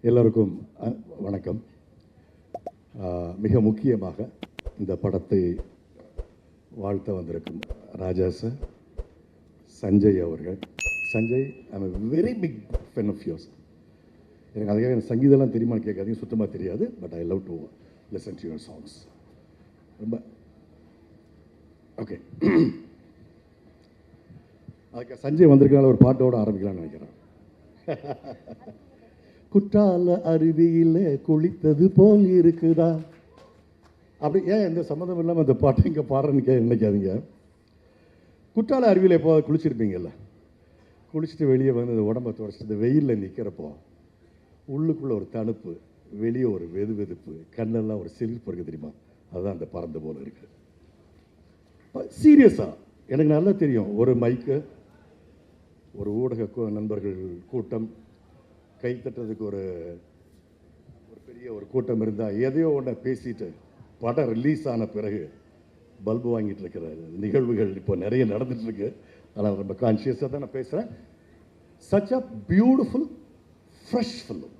எல்லோருக்கும் வணக்கம். மிக முக்கியமாக இந்த படத்தை வாழ்த்த வந்திருக்கும் ராஜா சார், சஞ்சய் அவர்கள். Sanjay, I am very big fan of yours. எனக்கு அதுக்காக எனக்கு சங்கீதம்லாம் தெரியுமான்னு கேட்காதீங்க, சுத்தமாக தெரியாது. But I love to listen to your songs. ரொம்ப ஓகே. அதுக்கு சஞ்சய் வந்திருக்கனால ஒரு பாட்டோடு ஆரம்பிக்கலாம்னு நினைக்கிறேன். குற்றால அருவியில் குளித்தது போல் இருக்குதா, அப்படி ஏன் எந்த சம்மந்தம் இல்லாமல் அந்த பாட்டை இங்கே பாடுறேன்னு நினைக்காதீங்க. குற்றால அருவியில் எப்போ குளிச்சிருப்பீங்கல்ல, குளிச்சுட்டு வெளியே வந்து அந்த உடம்பை துடைச்சிட்டு இந்த வெயிலில் நிற்கிறப்போ உள்ளுக்குள்ளே ஒரு தணுப்பு, வெளியே ஒரு வெது வெதுப்பு, கண்ணெல்லாம் ஒரு சிலிர்ப்பு இருக்குது தெரியுமா? அதுதான் அந்த பறந்து போல் இருக்குது. சீரியஸாக எனக்கு நல்லா தெரியும், ஒரு மைக்கு, ஒரு ஊடக நண்பர்கள் கூட்டம், கை தட்டுறதுக்கு ஒரு பெரிய ஒரு கூட்டம் இருந்தால் எதையோ ஒன்று பேசிட்டு படம் ரிலீஸ் ஆன பிறகு பல்பு வாங்கிட்டு இருக்கிற நிகழ்வுகள் இப்போ நிறைய நடந்துட்டுருக்கு. ஆனால் ரொம்ப கான்ஷியஸாக தான் நான் பேசுகிறேன். Such a beautiful fresh film.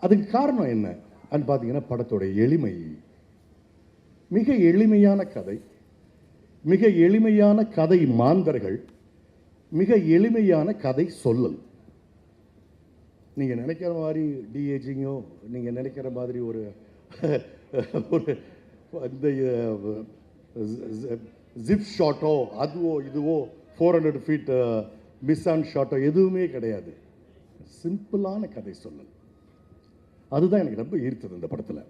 அதுக்கு காரணம் என்ன அப்படின்னு பார்த்தீங்கன்னா, படத்தோட எளிமை. மிக எளிமையான கதை, மிக எளிமையான கதை மாந்தர்கள், மிக எளிமையான கதை சொல்லல். நீங்கள் நினைக்கிற மாதிரி டிஏஜிங்கோ, நீங்கள் நினைக்கிற மாதிரி ஒரு இந்த ஜிப் ஷாட்டோ, அதுவோ இதுவோ 400 ஃபீட் மிஸ் ஆன் ஷாட்டோ எதுவுமே கிடையாது. சிம்பிளான கதை சொல்லல். அதுதான் எனக்கு ரொம்ப ஈர்த்தது இந்த படத்தில்.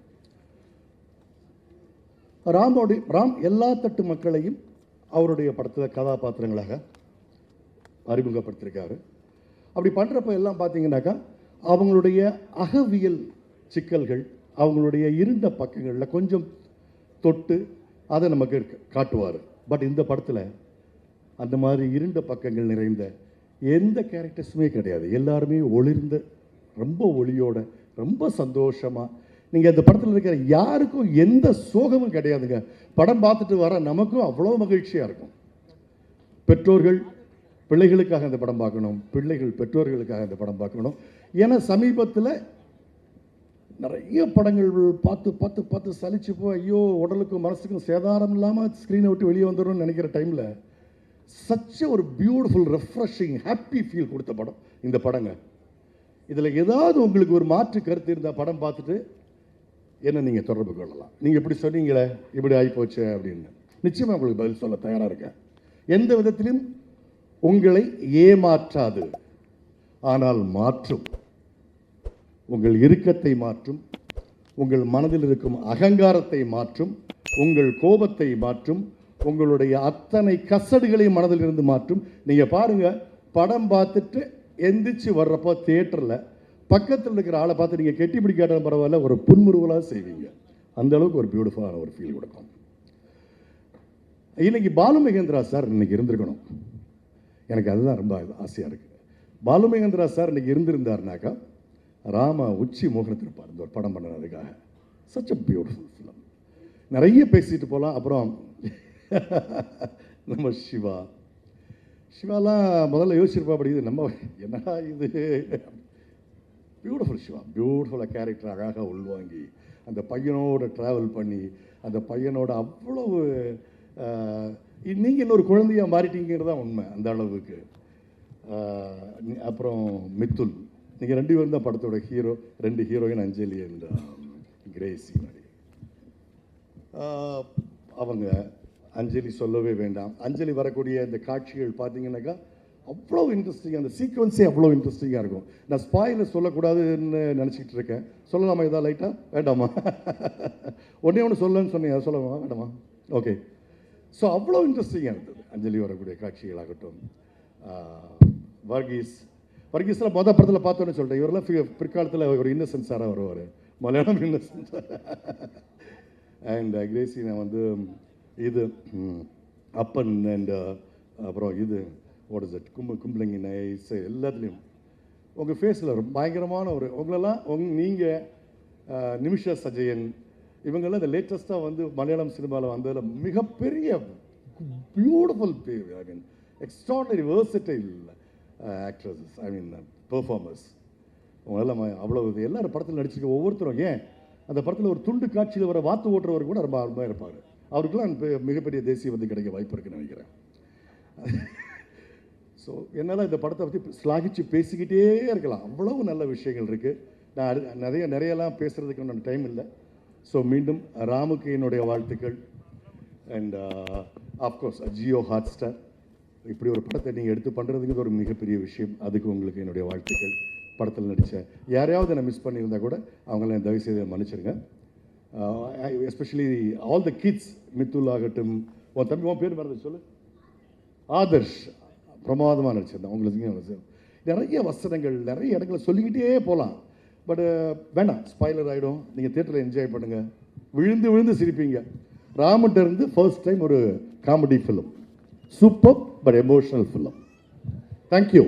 ராம் எல்லா தட்டு மக்களையும் அவருடைய படத்தில் கதாபாத்திரங்களாக அறிமுகப்படுத்தியிருக்காரு. அப்படி பண்ணுறப்ப எல்லாம் பார்த்தீங்கன்னாக்கா அவங்களுடைய அகவியல் சிக்கல்கள், அவங்களுடைய இருண்ட பக்கங்களில் கொஞ்சம் தொட்டு அதை நமக்கு காட்டுவார். பட் இந்த படத்தில் அந்த மாதிரி இருண்ட பக்கங்கள் நிறைந்த எந்த கேரக்டர்ஸுமே கிடையாது. எல்லாருமே ஒளிர்ந்த, ரொம்ப ஒளியோட, ரொம்ப சந்தோஷமாக. நீங்கள் இந்த படத்தில் இருக்கிற யாருக்கும் எந்த சோகமும் கிடையாதுங்க. படம் பார்த்துட்டு வர நமக்கும் அவ்வளோ மகிழ்ச்சியாக இருக்கும். பெற்றோர்கள் பிள்ளைகளுக்காக இந்த படம் பார்க்கணும், பிள்ளைகள் பெற்றோர்களுக்காக இந்த படம் பார்க்கணும். ஏன்னா சமீபத்தில் நிறைய படங்கள் பார்த்து பார்த்து பார்த்து சலிச்சு போய் ஐயோ உடலுக்கும் மனசுக்கும் சேதாரம் இல்லாமல் ஸ்க்ரீனை விட்டு வெளியே வந்துடும் நினைக்கிற டைமில் சச்ச ஒரு பியூட்டிஃபுல் ரெஃப்ரெஷிங் ஹாப்பி ஃபீல் கொடுத்த படம் இந்த படங்க. இதில் ஏதாவது உங்களுக்கு ஒரு மாற்று கருத்து இருந்தால் படம் பார்த்துட்டு என்ன நீங்கள் தொடர்பு கொள்ளலாம். நீங்கள் இப்படி சொன்னீங்களே, இப்படி ஆகிப்போச்சு அப்படின்னு நிச்சயமாக உங்களுக்கு பதில் சொல்ல தயாராக இருக்கேன். எந்த விதத்திலும் உங்களை ஏமாற்றாது, ஆனால் மாற்றும். உங்கள் இறுக்கத்தை மாற்றும், உங்கள் மனதில் இருக்கும் அகங்காரத்தை மாற்றும், உங்கள் கோபத்தை மாற்றும், உங்களுடைய அத்தனை கசடுகளையும் மனதில் இருந்து மாற்றும். நீங்கள் பாருங்கள், படம் பார்த்துட்டு எந்திரிச்சு வர்றப்போ தியேட்டரில் பக்கத்தில் இருக்கிற ஆளை பார்த்து நீங்கள் கெட்டி பிடிக்காட்டாலும் பரவாயில்ல, ஒரு புன்முறுவலாக செய்வீங்க. அந்த அளவுக்கு ஒரு பியூட்டிஃபுல்லான ஒரு ஃபீல் கொடுக்கும். இன்னைக்கு பாலு மகேந்திரா சார் இன்னைக்கு இருந்திருக்கணும். எனக்கு அதுதான் ரொம்ப ஆசையாக இருக்குது. பாலு மகேந்திரா சார் இன்னைக்கு இருந்திருந்தாருனாக்கா ராம உச்சி மோகனத்திருப்பார் இந்த ஒரு படம் பண்ணுறதுக்காக. Such a beautiful film. நிறைய பேசிட்டு போகலாம். அப்புறம் நம்ம சிவாலாம் முதல்ல யோசிச்சிருப்பா, அப்படி இது நம்ம என்னடா இது. பியூட்டிஃபுல் சிவா, பியூட்டிஃபுல்லாக கேரக்டர் அழகாக உள்வாங்கி அந்த பையனோட ட்ராவல் பண்ணி அந்த பையனோட அவ்வளவு நீங்கள் இன்னொரு குழந்தையாக மாறிட்டீங்கிறது தான் உண்மை. அந்த அளவுக்கு. அப்புறம் மித்துல், நீங்கள் 2 பேரும் தான் படத்தோட hero. 2 heroine, Anjali and Crazy மாதிரி. அவங்க அஞ்சலி சொல்லவே வேண்டாம். அஞ்சலி வரக்கூடிய இந்த காட்சிகள் பார்த்தீங்கன்னாக்கா அவ்வளோ இன்ட்ரெஸ்டிங்காக, அந்த சீக்வன்ஸே அவ்வளோ இன்ட்ரெஸ்டிங்காக இருக்கும். நான் ஸ்பாயிலர் சொல்லக்கூடாதுன்னு நினச்சிக்கிட்டு இருக்கேன். சொல்லலாமா இதா லைட்டாக? வேண்டாமா? ஒன்று சொல்லணும்னு சொன்னீங்க, அதை சொல்லலாமா வேண்டாமா? ஓகே. ஸோ அவ்வளோ இன்ட்ரெஸ்டிங்காக இருந்தது அஞ்சலி வரக்கூடிய காட்சிகளாகட்டும். வர்கீஸில் மொதல் படத்தில் பார்த்தோன்னு சொல்லிட்டேன். இவரெல்லாம் பிற்காலத்தில் ஒரு இன்னசென்ஸாராக வருவார், மலையாளம் இன்னசென்ஸ். அண்ட் கிரேசி நான் வந்து இது அப்பன் அண்ட் அப்புறம் இது வாட் இஸ் இட் கும்பலிங்கி நைஸ் எல்லாத்துலேயும் உங்கள் ஃபேஸில் ரொம்ப பயங்கரமான ஒரு உங்களெல்லாம் நீங்கள் நிமிஷா சஜயன் இவங்கெல்லாம் இந்த லேட்டஸ்ட்டாக வந்து மலையாளம் சினிமாவில் வந்ததில் மிகப்பெரிய பியூட்டிஃபுல், ஐ மீன் எக்ஸ்ட்ராடனரி, வேர்சடைல் ஆக்ட்ரஸஸ், ஐ மீன் பெர்ஃபார்மர்ஸ். அவங்களாம் அவ்வளோ எல்லாரும் படத்தில் நடிச்சிருக்க ஒவ்வொருத்தரும், ஏன் அந்த படத்தில் ஒரு துண்டு காட்சியில் வர வாத்து ஓட்டுறவர் கூட ரொம்ப அருமையாக இருப்பார். அவருக்கெல்லாம் மிகப்பெரிய தேசிய வந்து கிடைக்க வாய்ப்பு இருக்குன்னு நினைக்கிறேன். ஸோ என்னால் இந்த படத்தை பற்றி ஸ்லாகிச்சு பேசிக்கிட்டே இருக்கலாம், அவ்வளவு நல்ல விஷயங்கள் இருக்குது. நான் நிறையலாம் பேசுகிறதுக்கு ஒன்றும் டைம் இல்லை. ஸோ மீண்டும் ராமுக்கு என்னுடைய வாழ்த்துக்கள். அண்ட் ஆஃப்கோர்ஸ் ஜியோ ஹாட்ஸ்டார் இப்படி ஒரு படத்தை நீங்கள் எடுத்து பண்ணுறதுங்கிறது ஒரு மிகப்பெரிய விஷயம். அதுக்கு உங்களுக்கு என்னுடைய வாழ்த்துக்கள். படத்தில் நடித்த யாரையாவது நான் மிஸ் பண்ணியிருந்தால் கூட அவங்களாம் தயவுசெய்து மன்னிச்சிருங்க. எஸ்பெஷலி ஆல் த கிட்ஸ், மித்துல் ஆகட்டும், உன் தம்பி உன் பேர் மறந்து சொல்லு, ஆதர்ஷ் பிரமாதமாக நடிச்சிருந்தேன். அவங்களுக்கு நிறைய வசனங்கள் நிறைய இடங்களை சொல்லிக்கிட்டே போகலாம். பட் வேண்டாம், ஸ்பாய்லர் ஆகிடும். நீங்கள் தியேட்டரில் என்ஜாய் பண்ணுங்கள், விழுந்து விழுந்து சிரிப்பீங்க. ராமட்ட இருந்து ஃபர்ஸ்ட் டைம் ஒரு comedy film, super but emotional film. Thank you.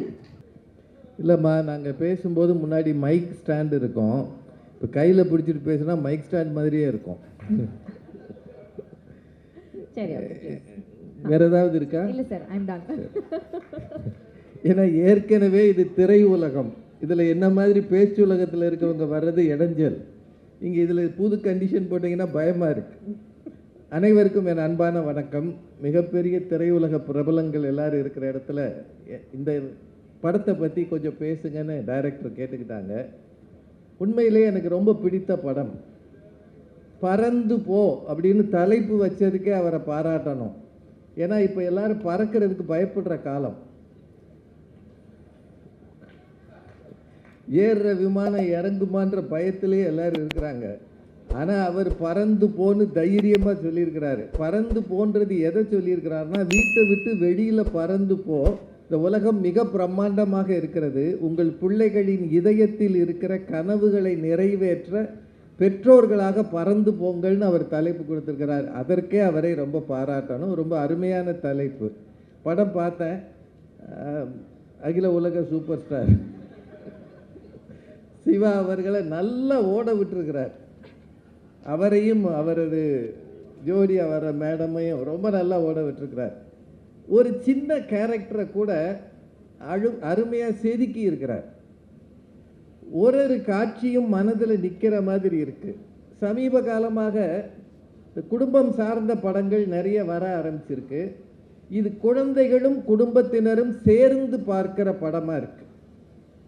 இல்லைம்மா, நாங்கள் பேசும்போது முன்னாடி மைக் ஸ்டாண்ட் இருக்கும், இப்போ கையில் பிடிச்சிட்டு பேசுனா மைக் ஸ்டாண்ட் மாதிரியே இருக்கும். சரி, வேற ஏதாவது இருக்கா? இல்லை சார், ஐ அம் டன். ஏன்னா ஏற்கனவே இது திரை உலகம், இதில் என்ன மாதிரி பேச்சு உலகத்தில் இருக்கவங்க வர்றது இடைஞ்சல். இங்கே இதில் புது கண்டிஷன் போட்டிங்கன்னா பயமாக இருக்குது. அனைவருக்கும் என் அன்பான வணக்கம். மிகப்பெரிய திரையுலக பிரபலங்கள் எல்லாரும் இருக்கிற இடத்துல இந்த படத்தை பற்றி கொஞ்சம் பேசுங்கன்னு டைரக்டர் கேட்டுக்கிட்டாங்க. உண்மையிலே எனக்கு ரொம்ப பிடித்த படம். பறந்து போ அப்படின்னு தலைப்பு வச்சதுக்கே அவரை பாராட்டணும். ஏன்னா இப்போ எல்லாரும் பறக்கிறதுக்கு பயப்படுற காலம். ஏறுற விமானம் இறங்குமான்ற பயத்திலே எல்லாரும் இருக்கிறாங்க. ஆனால் அவர் பறந்து போன்னு தைரியமாக சொல்லியிருக்கிறாரு. பறந்து போன்றது எதை சொல்லியிருக்கிறாருன்னா, வீட்டை விட்டு வெளியில் பறந்து போ, இந்த உலகம் மிக பிரம்மாண்டமாக இருக்கிறது, உங்கள் பிள்ளைகளின் இதயத்தில் இருக்கிற கனவுகளை நிறைவேற்ற பெற்றோர்களாக பறந்து போங்கள்னு அவர் தலைப்பு கொடுத்துருக்கிறார். அதற்கே அவரை ரொம்ப பாராட்டணும். ரொம்ப அருமையான தலைப்பு. படம் பார்த்தேன். அகில உலக சூப்பர் ஸ்டார் சிவா அவர்களை நல்லா ஓட விட்டுருக்கிறார். அவரையும் அவரது ஜோடி அவர மேடமையும் ரொம்ப நல்லா ஓட விட்டுருக்கிறார். ஒரு சின்ன கேரக்டரை கூட அருமையாக செதுக்கி இருக்கிறார். ஒரு காட்சியும் மனதில் நிற்கிற மாதிரி இருக்குது. சமீப காலமாக இந்த குடும்பம் சார்ந்த படங்கள் நிறைய வர ஆரம்பிச்சிருக்கு. இது குழந்தைகளும் குடும்பத்தினரும் சேர்ந்து பார்க்கிற படமாக இருக்குது.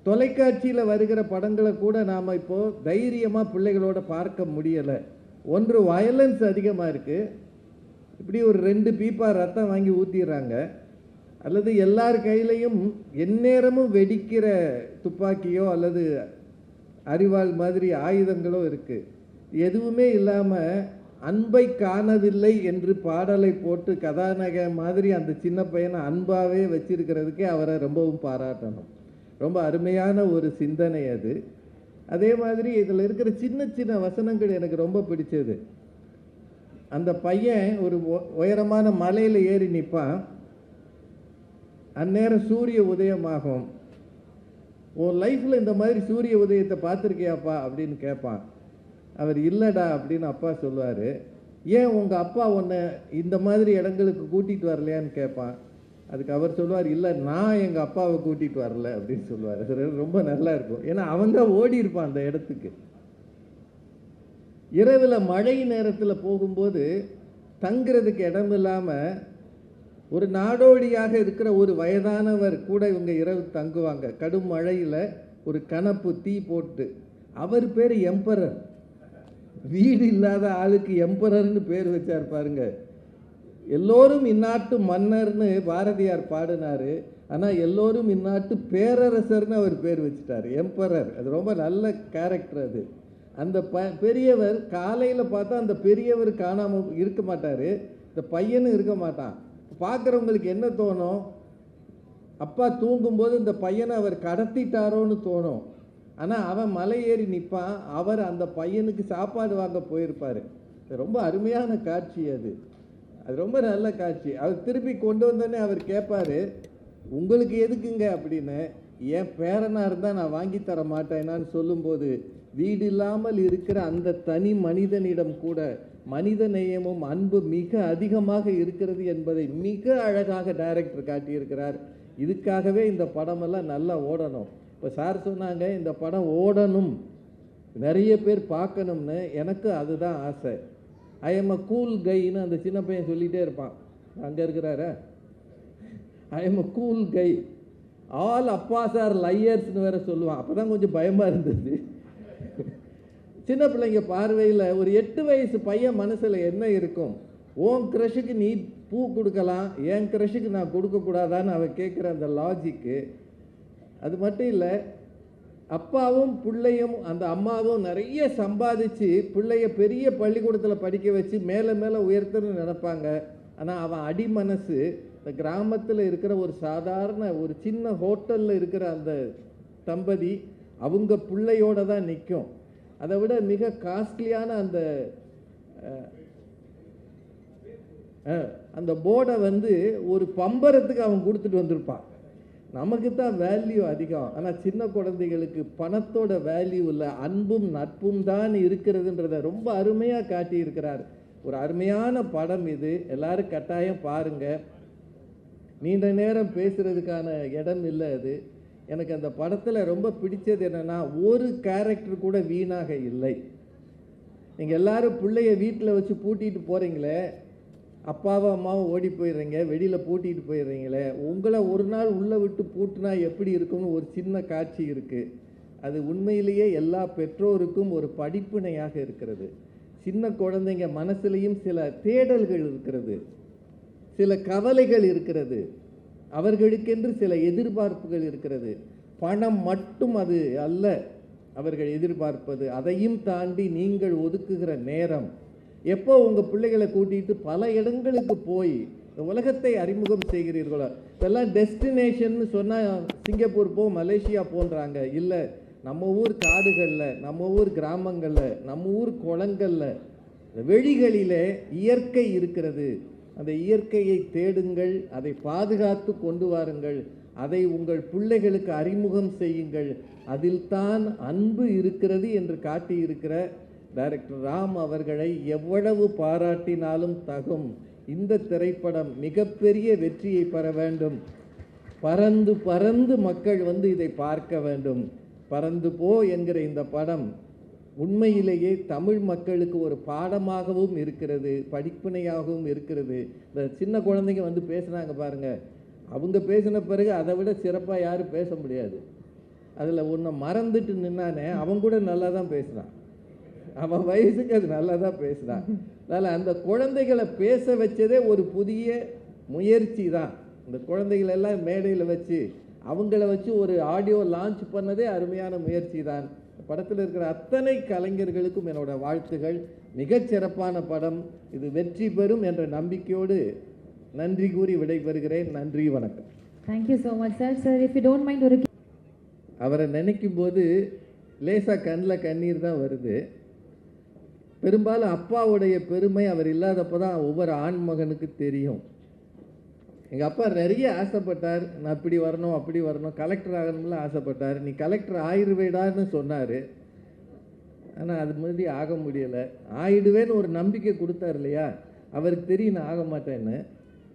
தொலைக்காட்சியில் வருகிற படங்களை கூட நாம் இப்போது தைரியமாக பிள்ளைகளோட பார்க்க முடியலை. ஒன்று, வயலன்ஸ் அதிகமாக இருக்குது. இப்படி ஒரு 2 பீப்பா ரத்தம் வாங்கி ஊற்றிடுறாங்க. அல்லது எல்லார் கையிலையும் எந்நேரமும் வெடிக்கிற துப்பாக்கியோ அல்லது அரிவாள் மாதிரி ஆயுதங்களோ இருக்குது. எதுவுமே இல்லாமல் அன்பை காணவில்லை என்று பாடலை போட்டு கதாநாயகன் மாதிரி அந்த சின்ன பையனை அன்பாகவே வச்சிருக்கிறதுக்கே அவரை ரொம்பவும் பாராட்டணும். ரொம்ப அருமையான ஒரு சிந்தனை அது. அதே மாதிரி இதில் இருக்கிற சின்ன சின்ன வசனங்கள் எனக்கு ரொம்ப பிடிச்சது. அந்த பையன் ஒரு உயரமான மலையில் ஏறி நிற்பான். அந்நேரம் சூரிய உதயமாகும். உன் லைஃப்பில் இந்த மாதிரி சூரிய உதயத்தை பார்த்துருக்கியாப்பா அப்படின்னு கேட்பான். அவர் இல்லைடா அப்படின்னு அப்பா சொல்லுவார். ஏன் உங்கள் அப்பா உன்னை இந்த மாதிரி இடங்களுக்கு கூட்டிகிட்டு வரலையான்னு கேட்பான். அதுக்கு அவர் சொல்லுவார், இல்லை நான் எங்கள் அப்பாவை கூட்டிகிட்டு வரல அப்படின்னு சொல்லுவார். அது ரொம்ப நல்லா இருக்கும். ஏன்னா அவங்க ஓடி இருப்பான் அந்த இடத்துக்கு. இரவில் மழை நேரத்தில் போகும்போது தங்குறதுக்கு இடம் இல்லாமல் ஒரு நாடோடியாக இருக்கிற ஒரு வயதானவர் கூட இவங்க இரவு தங்குவாங்க. கடும் மழையில் ஒரு கணப்பு தீ போட்டு. அவர் பேர் எம்பரர். வீடு இல்லாத ஆளுக்கு எம்பரர்னு பேர் வச்சார் பாருங்க. எல்லோரும் இந்நாட்டு மன்னர்னு பாரதியார் பாடினார். ஆனால் எல்லோரும் இந்நாட்டு பேரரசர்னு அவர் பேர் வச்சுட்டார், எம்பரர். அது ரொம்ப நல்ல கேரக்டர் அது. அந்த பெரியவர் காலையில் பார்த்தா அந்த பெரியவர் காணாமல் இருக்க மாட்டார், இந்த பையனும் இருக்க மாட்டான். பார்க்குறவங்களுக்கு என்ன தோணும்? அப்பா தூங்கும்போது இந்த பையனை அவர் கடத்திட்டாரோன்னு தோணும். ஆனால் அவன் மலை ஏறி நிற்பான். அவர் அந்த பையனுக்கு சாப்பாடு வாங்க போயிருப்பார். ரொம்ப அருமையான காட்சி அது. அது ரொம்ப நல்ல காட்சி. அவர் திருப்பி கொண்டு வந்தோடனே அவர் கேட்பார், உங்களுக்கு எதுக்குங்க அப்படின்னு. என் பேரனாக இருந்தால் நான் வாங்கி தர மாட்டேனான்னு சொல்லும்போது, வீடு இல்லாமல் இருக்கிற அந்த தனி மனிதனிடம் கூட மனித நேயமும் அன்பு மிக அதிகமாக இருக்கிறது என்பதை மிக அழகாக டைரக்டர் காட்டியிருக்கிறார். இதுக்காகவே இந்த படமெல்லாம் நல்லா ஓடணும். இப்போ சார் சொன்னாங்க இந்த படம் ஓடணும், நிறைய பேர் பார்க்கணும்னு. எனக்கு அதுதான் ஆசை. ஐ எம் அ கூல் கைன்னு அந்த சின்ன பையன் சொல்லிகிட்டே இருப்பான், அங்கே இருக்கிறார. I am a cool guy, all அப்பாஸ் ஆர் லையர்ஸ்னு வேற சொல்லுவான். அப்போ தான் கொஞ்சம் பயமாக இருந்தது. சின்ன பிள்ளைங்க பார்வையில் ஒரு 8 வயசு பையன் மனசில் என்ன இருக்கும்? உன் க்ரஷுக்கு நீ பூ கொடுக்கலாம், என் க்ரஷுக்கு நான் கொடுக்கக்கூடாதான்னு அவன் கேட்குற அந்த லாஜிக்கு. அது மட்டும் இல்லை, அப்பாவும் பிள்ளையும் அந்த அம்மாவும் நிறைய சம்பாதிச்சு பிள்ளைய பெரிய பள்ளிக்கூடத்தில் படிக்க வச்சு மேலே மேலே உயர்த்தணும்னு நினைப்பாங்க. ஆனால் அவன் அடி மனசு இந்த கிராமத்தில் இருக்கிற ஒரு சாதாரண ஒரு சின்ன ஹோட்டலில் இருக்கிற அந்த தம்பதி அவங்க பிள்ளையோட தான் நிற்கும். அதை விட மிக காஸ்ட்லியான அந்த போர்டை வந்து ஒரு பம்பரத்துக்கு அவன் கொடுத்துட்டு வந்திருப்பான். நமக்கு தான் வேல்யூ அதிகம். ஆனால் சின்ன குழந்தைகளுக்கு பணத்தோட வேல்யூ இல்லை, அன்பும் நட்பும் தான் இருக்கிறதுன்றதை ரொம்ப அருமையாக காட்டியிருக்கிறார். ஒரு அருமையான படம் இது. எல்லாரும் கட்டாயம் பாருங்கள். நீண்ட நேரம் பேசுகிறதுக்கான இடம் இல்லை அது. எனக்கு அந்த படத்தில் ரொம்ப பிடிச்சது என்னென்னா, ஒரு கேரக்டர் கூட வீணாக இல்லை. நீங்கள் எல்லாரும் பிள்ளைய வீட்டில் வச்சு பூட்டிகிட்டு போகிறீங்களே, அப்பாவும் அம்மாவும் ஓடி போயிடுறீங்க, வெளியில் பூட்டிகிட்டு போயிடுறீங்களே, உங்களை ஒரு நாள் உள்ளே விட்டு பூட்டினா எப்படி இருக்கும்னு ஒரு சின்ன காட்சி இருக்குது. அது உண்மையிலேயே எல்லா பெற்றோருக்கும் ஒரு படிப்பினையாக இருக்கிறது. சின்ன குழந்தைங்க மனசுலேயும் சில தேடல்கள் இருக்கிறது, சில கவலைகள் இருக்கிறது, அவர்களுக்கென்று சில எதிர்பார்ப்புகள் இருக்கிறது. பணம் மட்டும் அது அல்ல அவர்கள் எதிர்பார்ப்பது. அதையும் தாண்டி நீங்கள் ஒதுக்குகிற நேரம். எப்போ உங்கள் பிள்ளைகளை கூட்டிகிட்டு பல இடங்களுக்கு போய் இந்த உலகத்தை அறிமுகம் செய்கிறீர்களோ, இதெல்லாம் டெஸ்டினேஷன்னு சொன்னால் சிங்கப்பூர் போ, மலேசியா போன்றாங்க. இல்லை, நம்ம ஊர் காடுகளில், நம்ம ஊர் கிராமங்களில், நம்ம ஊர் குளங்களில், வெளிகளிலே இயற்கை இருக்கிறது. அந்த இயற்கையை தேடுங்கள், அதை பாதுகாத்து கொண்டு வாருங்கள், அதை உங்கள் பிள்ளைகளுக்கு அறிமுகம் செய்யுங்கள். அதில் தான் அன்பு இருக்கிறது என்று காட்டியிருக்கிற டைரக்டர் ராம் அவர்களை எவ்வளவு பாராட்டினாலும் தகும். இந்த திரைப்படம் மிகப்பெரிய வெற்றியை பெற வேண்டும். பறந்து பறந்து மக்கள் வந்து இதை பார்க்க வேண்டும். பறந்து போ என்கிற இந்த படம் உண்மையிலேயே தமிழ் மக்களுக்கு ஒரு பாடமாகவும் இருக்கிறது, படிப்பினையாகவும் இருக்கிறது. இந்த சின்ன குழந்தைங்க வந்து பேசுனாங்க பாருங்க, அவங்க பேசின பிறகு அதை விட சிறப்பாக யாரும் பேச முடியாது. அதில் ஒன்றை மறந்துட்டு நின்னானே, அவன் கூட நல்லா தான் பேசுனான். அவன் வயசுக்கு அது நல்லா தான் பேசுனான். அதனால் அந்த குழந்தைகளை பேச வச்சதே ஒரு புதிய முயற்சி தான். இந்த குழந்தைகளெல்லாம் மேடையில் வச்சு அவங்கள வச்சு ஒரு ஆடியோ லான்ச் பண்ணதே அருமையான முயற்சி தான். படத்தில் இருக்கிற அத்தனை கலைஞர்களுக்கும் என்னோட வாழ்த்துகள். மிகச்சிறப்பான படம். இது வெற்றி பெறும் என்ற நம்பிக்கையோடு நன்றி கூறி விடைபெறுகிறேன். நன்றி, வணக்கம். Thank you so much sir. Sir, if you don't mind, ஒரு அவரை நினைக்கும் போது லேசாக கண்ணில் கண்ணீர் தான் வருது. பெரும்பாலும் அப்பாவுடைய பெருமை அவர் இல்லாதப்போ தான் ஒவ்வொரு ஆண்மகனுக்கு தெரியும். எங்கள் அப்பா நிறைய ஆசைப்பட்டார், நான் இப்படி வரணும் அப்படி வரணும், கலெக்டர் ஆகணும்லாம் ஆசைப்பட்டார். நீ கலெக்டர் ஆயிடுவேடான்னு சொன்னார். ஆனால் அது மாதிரி ஆக முடியலை. ஆயிடுவேன்னு ஒரு நம்பிக்கை கொடுத்தார் இல்லையா, அவருக்கு தெரியும் நான் ஆக மாட்டேன்னு.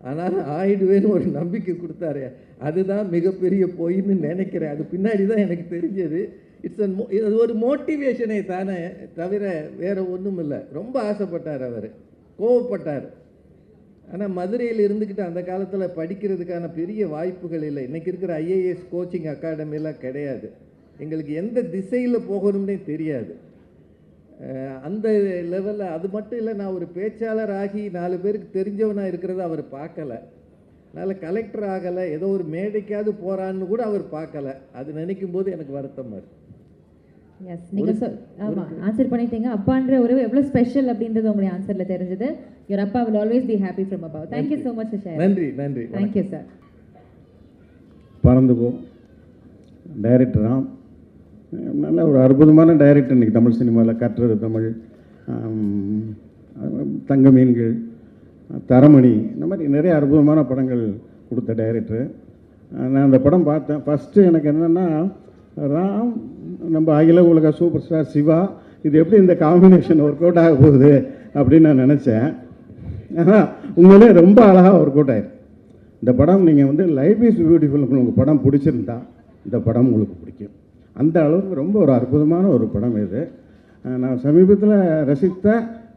ஆனாலும் ஆயிடுவேன்னு ஒரு நம்பிக்கை கொடுத்தாரு. அதுதான் மிகப்பெரிய பொய்ன்னு நினைக்கிறேன். அது பின்னாடி தான் எனக்கு தெரிஞ்சது. இது ஒரு மோட்டிவேஷனை தானே தவிர வேறு ஒன்றும் இல்லை. ரொம்ப ஆசைப்பட்டார், அவர் கோவப்பட்டார். ஆனால் மதுரையில் இருந்துக்கிட்டு அந்த காலத்தில் படிக்கிறதுக்கான பெரிய வாய்ப்புகள் இல்லை. இன்றைக்கி இருக்கிற ஐஏஎஸ் கோச்சிங் அகாடமிலாம் கிடையாது. எங்களுக்கு எந்த திசையில் போகணும்னே தெரியாது. அந்த லெவலில் அது மட்டும் இல்லை, நான் ஒரு பேச்சாளர் ஆகி 4 பேருக்கு தெரிஞ்சவனாக இருக்கிறத அவர் பார்க்கலை. அதனால் கலெக்டர் ஆகலை, ஏதோ ஒரு மேடைக்காவது போகிறான்னு கூட அவர் பார்க்கலை. அது நினைக்கும் போது எனக்கு வருத்தமாக இருக்குது. எஸ், நீங்கள் ஆமாம் ஆன்சர் பண்ணிட்டீங்க. அப்பான்ற உறவு எவ்வளோ ஸ்பெஷல் அப்படின்றது உங்களுடைய ஆன்சரில் தெரிஞ்சது. யுவர் அப்பா will always be happy from above. Thank you so much sir. நன்றி, நன்றி, தேங்க்யூ சார். பறந்து போ டைரக்டர் ராம் நல்ல ஒரு அற்புதமான டைரக்டர். இன்றைக்கி தமிழ் சினிமாவில் கற்றது தமிழ், தங்க மீன்கள், தரமணி, இந்த மாதிரி நிறைய அற்புதமான படங்கள் கொடுத்த டைரக்டர். நான் அந்த படம் பார்த்தேன். ஃபஸ்ட்டு எனக்கு என்னென்னா, ராம் நம்ம அகில உலக சூப்பர் ஸ்டார் சிவா, இது எப்படி இந்த காம்பினேஷன் ஒர்க் அவுட் ஆக போகுது அப்படின்னு நான் நினச்சேன். ஆனால் உண்மையிலே ரொம்ப அழகாக ஒர்க் அவுட் ஆயிருக்கு. இந்த படம் நீங்கள் வந்து லைஃப் இஸ் பியூட்டிஃபுல் உங்களுக்கு படம் பிடிச்சிருந்தா இந்த படம் உங்களுக்கு பிடிக்கும். அந்த அளவுக்கு ரொம்ப ஒரு அற்புதமான ஒரு படம் இது. நான் சமீபத்தில் ரசித்த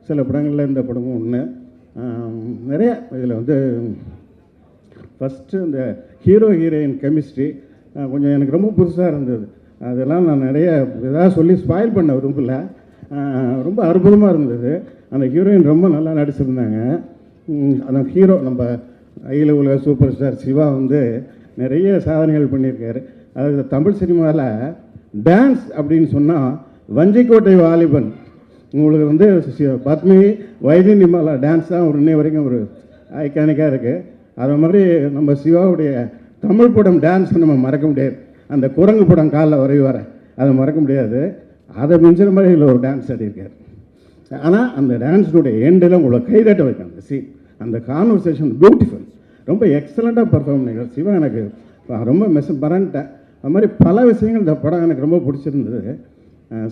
சில படங்களில் இந்த படமும் ஒன்று. நிறைய இதில் வந்து ஃபஸ்ட்டு இந்த ஹீரோ ஹீரோயின் கெமிஸ்ட்ரி கொஞ்சம் எனக்கு ரொம்ப புதுசாக இருந்தது. அதெல்லாம் நான் நிறைய ஏதாவது சொல்லி ஸ்பாயில் பண்ண விரும்பல. ரொம்ப அற்புதமாக இருந்தது. அந்த ஹீரோயின் ரொம்ப நல்லா நடிச்சிருந்தாங்க. அந்த ஹீரோ நம்ம அகில உலக சூப்பர் ஸ்டார் சிவா வந்து நிறைய சாதனைகள் பண்ணியிருக்காரு. அதாவது தமிழ் சினிமாவில் டான்ஸ் அப்படின்னு சொன்னால் வஞ்சிக்கோட்டை வாலிபன் உங்களுக்கு வந்து பத்மி வைத்தியமாலா டான்ஸ் தான் ஒரு இன்னை வரைக்கும் ஒரு ஐகானிக்காக இருக்குது. அது மாதிரி நம்ம சிவாவுடைய தமிழ் படம் டான்ஸ் நம்ம மறக்க முடியாது. அந்த குரங்கு படம் காலில் வர அதை மறக்க முடியாது. அதை மிஞ்சிற மாதிரி இதில் ஒரு டான்ஸ் ஆடியிருக்கார். ஆனால் அந்த டான்ஸினுடைய எண்டில் உங்களை கைதட்ட வைக்கும் அந்த சீன், அந்த கான்வர்சேஷன் பியூட்டிஃபுல், ரொம்ப எக்ஸலண்ட்டாக பர்ஃபார்ம் பண்ணிருக்கார் சிவா. எனக்கு ரொம்ப மறந்துட்டேன். அது மாதிரி பல விஷயங்கள் இந்த படம் எனக்கு ரொம்ப பிடிச்சிருந்தது.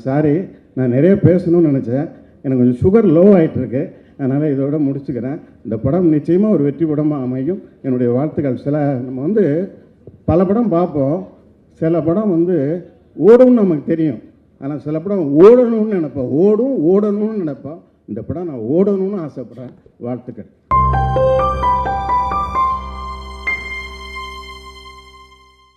சாரி, நான் நிறைய பேசணும்னு நினச்சேன். எனக்கு கொஞ்சம் சுகர் லோ ஆகிட்டுருக்கு, அதனால் இதோட முடிச்சுக்கிறேன். இந்த படம் நிச்சயமாக ஒரு வெற்றி படமாக அமையும். என்னுடைய வாழ்த்துக்கள். நம்ம வந்து பல படம் பார்ப்போம், சில படம் வந்து ஓடும்னு நமக்கு தெரியும், ஆனால் சில படம் ஓடணும்னு நினைப்போம், ஓடணும்னு நினைப்போம். இந்த படம் நான் ஓடணும்னு ஆசைப்பட்றேன். வாழ்த்துக்கள்.